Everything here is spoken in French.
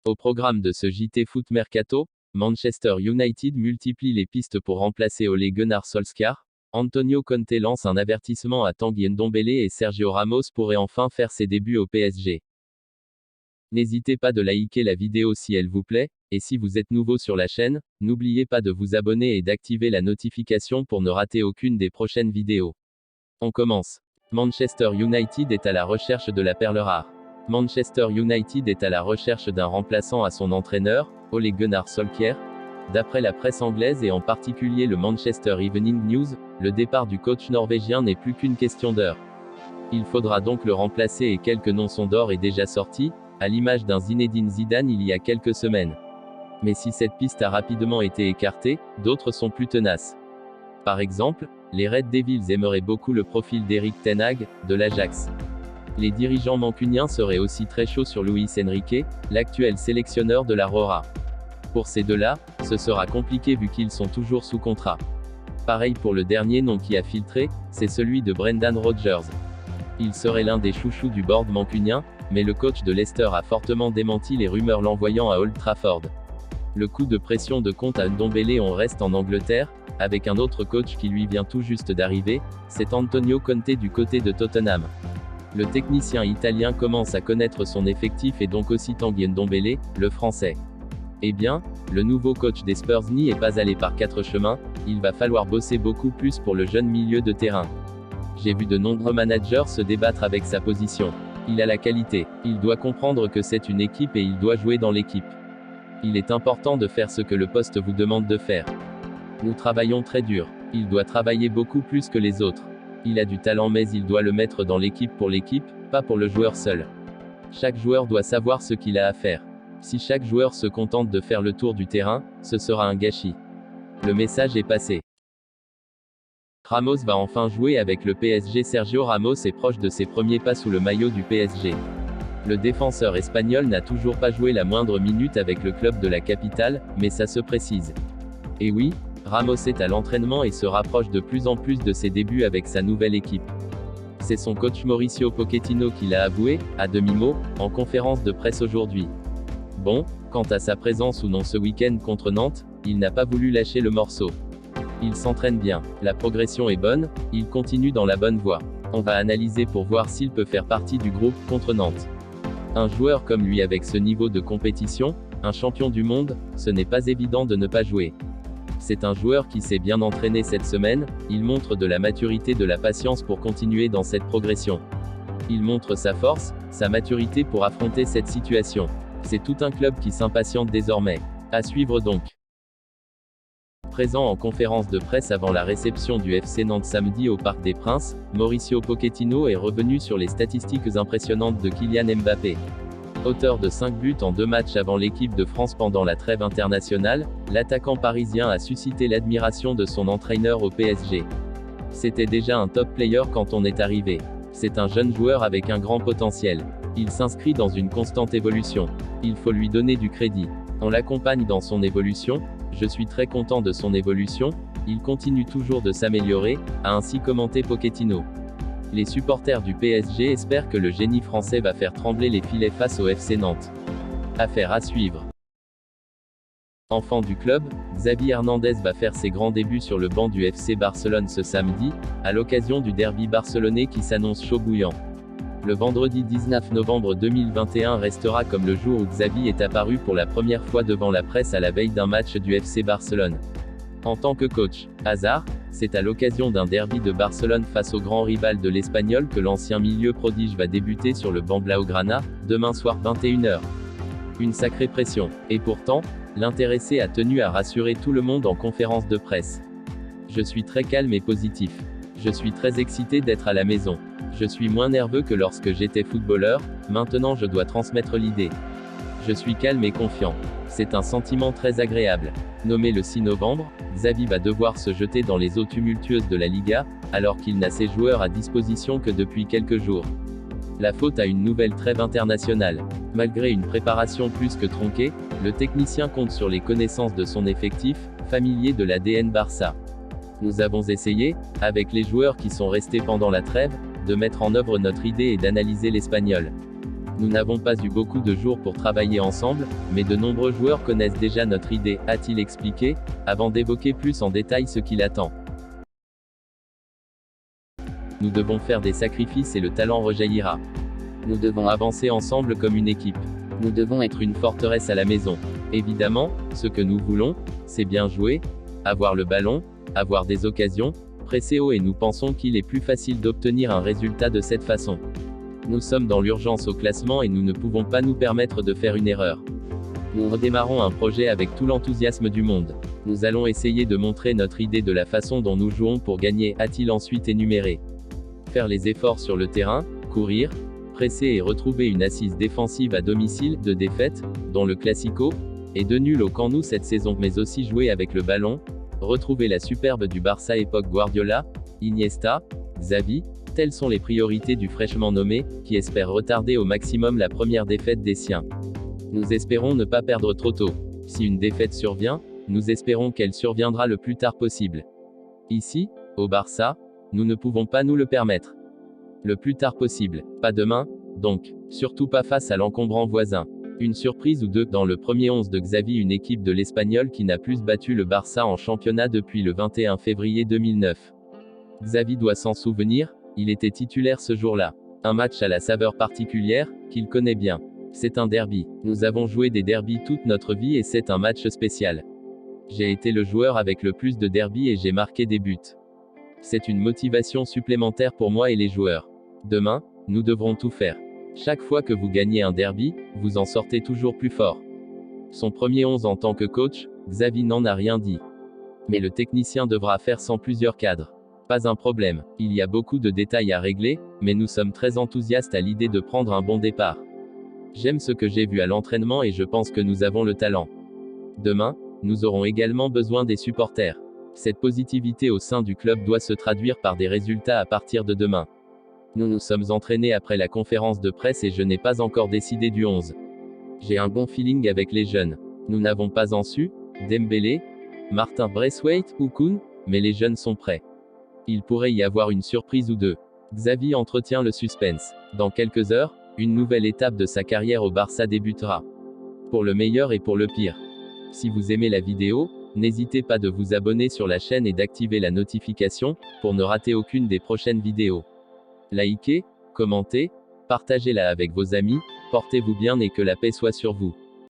Au programme de ce JT Foot Mercato, Manchester United multiplie les pistes pour remplacer Ole Gunnar Solskjaer. Antonio Conte lance un avertissement à Tanguy Ndombele et Sergio Ramos pourraient enfin faire ses débuts au PSG. N'hésitez pas de liker la vidéo si elle vous plaît, et si vous êtes nouveau sur la chaîne, n'oubliez pas de vous abonner et d'activer la notification pour ne rater aucune des prochaines vidéos. On commence. Manchester United est à la recherche de la perle rare. Manchester United est à la recherche d'un remplaçant à son entraîneur, Ole Gunnar Solskjaer. D'après la presse anglaise et en particulier le Manchester Evening News, le départ du coach norvégien n'est plus qu'une question d'heure. Il faudra donc le remplacer et quelques noms sont d'or et déjà sortis, à l'image d'un Zinedine Zidane il y a quelques semaines. Mais si cette piste a rapidement été écartée, d'autres sont plus tenaces. Par exemple, les Red Devils aimeraient beaucoup le profil d'Erik ten Hag, de l'Ajax. Les dirigeants mancuniens seraient aussi très chauds sur Luis Enrique, l'actuel sélectionneur de la Rora. Pour ces deux-là, ce sera compliqué vu qu'ils sont toujours sous contrat. Pareil pour le dernier nom qui a filtré, c'est celui de Brendan Rodgers. Il serait l'un des chouchous du board mancunien, mais le coach de Leicester a fortement démenti les rumeurs l'envoyant à Old Trafford. Le coup de pression de Conte à Ndombele on reste en Angleterre, avec un autre coach qui lui vient tout juste d'arriver, c'est Antonio Conte du côté de Tottenham. Le technicien italien commence à connaître son effectif et donc aussi Tanguy Ndombele, le français. Eh bien, le nouveau coach des Spurs n'y est pas allé par quatre chemins, il va falloir bosser beaucoup plus pour le jeune milieu de terrain. J'ai vu de nombreux managers se débattre avec sa position. Il a la qualité, il doit comprendre que c'est une équipe et il doit jouer dans l'équipe. Il est important de faire ce que le poste vous demande de faire. Nous travaillons très dur. Il doit travailler beaucoup plus que les autres. Il a du talent mais il doit le mettre dans l'équipe, pas pour le joueur seul. Chaque joueur doit savoir ce qu'il a à faire. Si chaque joueur se contente de faire le tour du terrain, ce sera un gâchis. Le message est passé. Ramos va enfin jouer avec le PSG. Sergio Ramos est proche de ses premiers pas sous le maillot du PSG. Le défenseur espagnol n'a toujours pas joué la moindre minute avec le club de la capitale, mais ça se précise. Et oui, Ramos est à l'entraînement et se rapproche de plus en plus de ses débuts avec sa nouvelle équipe. C'est son coach Mauricio Pochettino qui l'a avoué, à demi-mot, en conférence de presse aujourd'hui. Bon, quant à sa présence ou non ce week-end contre Nantes, il n'a pas voulu lâcher le morceau. Il s'entraîne bien, la progression est bonne, il continue dans la bonne voie. On va analyser pour voir s'il peut faire partie du groupe contre Nantes. Un joueur comme lui avec ce niveau de compétition, un champion du monde, ce n'est pas évident de ne pas jouer. C'est un joueur qui s'est bien entraîné cette semaine, il montre de la maturité, de la patience pour continuer dans cette progression. Il montre sa force, sa maturité pour affronter cette situation. C'est tout un club qui s'impatiente désormais. À suivre donc. Présent en conférence de presse avant la réception du FC Nantes samedi au Parc des Princes, Mauricio Pochettino est revenu sur les statistiques impressionnantes de Kylian Mbappé. Auteur de 5 buts en 2 matchs avant l'équipe de France pendant la trêve internationale, l'attaquant parisien a suscité l'admiration de son entraîneur au PSG. C'était déjà un top player quand on est arrivé. C'est un jeune joueur avec un grand potentiel. Il s'inscrit dans une constante évolution. Il faut lui donner du crédit. On l'accompagne dans son évolution. Je suis très content de son évolution. Il continue toujours de s'améliorer, a ainsi commenté Pochettino. Les supporters du PSG espèrent que le génie français va faire trembler les filets face au FC Nantes. Affaire à suivre. Enfant du club, Xavi Hernandez va faire ses grands débuts sur le banc du FC Barcelone ce samedi, à l'occasion du derby barcelonais qui s'annonce chaud bouillant. Le vendredi 19 novembre 2021 restera comme le jour où Xavi est apparu pour la première fois devant la presse à la veille d'un match du FC Barcelone. En tant que coach, hasard, c'est à l'occasion d'un derby de Barcelone face au grand rival de l'Espagnol que l'ancien milieu prodige va débuter sur le banc blaugrana, demain soir 21h. Une sacrée pression. Et pourtant, l'intéressé a tenu à rassurer tout le monde en conférence de presse. Je suis très calme et positif. Je suis très excité d'être à la maison. Je suis moins nerveux que lorsque j'étais footballeur, maintenant je dois transmettre l'idée. Je suis calme et confiant. C'est un sentiment très agréable. Nommé le 6 novembre, Xavi va devoir se jeter dans les eaux tumultueuses de la Liga, alors qu'il n'a ses joueurs à disposition que depuis quelques jours. La faute à une nouvelle trêve internationale. Malgré une préparation plus que tronquée, le technicien compte sur les connaissances de son effectif, familier de l'ADN Barça. Nous avons essayé, avec les joueurs qui sont restés pendant la trêve, de mettre en œuvre notre idée et d'analyser l'Espagnol. Nous n'avons pas eu beaucoup de jours pour travailler ensemble, mais de nombreux joueurs connaissent déjà notre idée, a-t-il expliqué, avant d'évoquer plus en détail ce qui l'attend. Nous devons faire des sacrifices et le talent rejaillira. Nous devons avancer ensemble comme une équipe. Nous devons être une forteresse à la maison. Évidemment, ce que nous voulons, c'est bien jouer, avoir le ballon, avoir des occasions, presser haut et nous pensons qu'il est plus facile d'obtenir un résultat de cette façon. Nous sommes dans l'urgence au classement et nous ne pouvons pas nous permettre de faire une erreur. Nous redémarrons un projet avec tout l'enthousiasme du monde. Nous allons essayer de montrer notre idée de la façon dont nous jouons pour gagner, a-t-il ensuite énuméré. Faire les efforts sur le terrain, courir, presser et retrouver une assise défensive à domicile, de défaite, dont le Classico, et de nul au Camp Nou cette saison, mais aussi jouer avec le ballon, retrouver la superbe du Barça époque Guardiola, Iniesta, Xavi, telles sont les priorités du fraîchement nommé, qui espère retarder au maximum la première défaite des siens. Nous espérons ne pas perdre trop tôt. Si une défaite survient, nous espérons qu'elle surviendra le plus tard possible. Ici, au Barça, nous ne pouvons pas nous le permettre. Le plus tard possible, pas demain, donc, surtout pas face à l'encombrant voisin. Une surprise ou deux, dans le premier 11 de Xavi, une équipe de l'Espagnol qui n'a plus battu le Barça en championnat depuis le 21 février 2009. Xavi doit s'en souvenir, il était titulaire ce jour-là. Un match à la saveur particulière, qu'il connaît bien. C'est un derby. Nous avons joué des derbys toute notre vie et c'est un match spécial. J'ai été le joueur avec le plus de derbys et j'ai marqué des buts. C'est une motivation supplémentaire pour moi et les joueurs. Demain, nous devrons tout faire. Chaque fois que vous gagnez un derby, vous en sortez toujours plus fort. Son premier 11 en tant que coach, Xavi n'en a rien dit. Mais le technicien devra faire sans plusieurs cadres. Pas un problème, il y a beaucoup de détails à régler, mais nous sommes très enthousiastes à l'idée de prendre un bon départ. J'aime ce que j'ai vu à l'entraînement et je pense que nous avons le talent. Demain, nous aurons également besoin des supporters. Cette positivité au sein du club doit se traduire par des résultats à partir de demain. Nous nous sommes entraînés après la conférence de presse et je n'ai pas encore décidé du 11. J'ai un bon feeling avec les jeunes. Nous n'avons pas en su, Dembélé, Martin Braithwaite ou Koun, mais les jeunes sont prêts. Il pourrait y avoir une surprise ou deux. Xavi entretient le suspense. Dans quelques heures, une nouvelle étape de sa carrière au Barça débutera. Pour le meilleur et pour le pire. Si vous aimez la vidéo, n'hésitez pas de vous abonner sur la chaîne et d'activer la notification, pour ne rater aucune des prochaines vidéos. Likez, commentez, partagez-la avec vos amis, portez-vous bien et que la paix soit sur vous.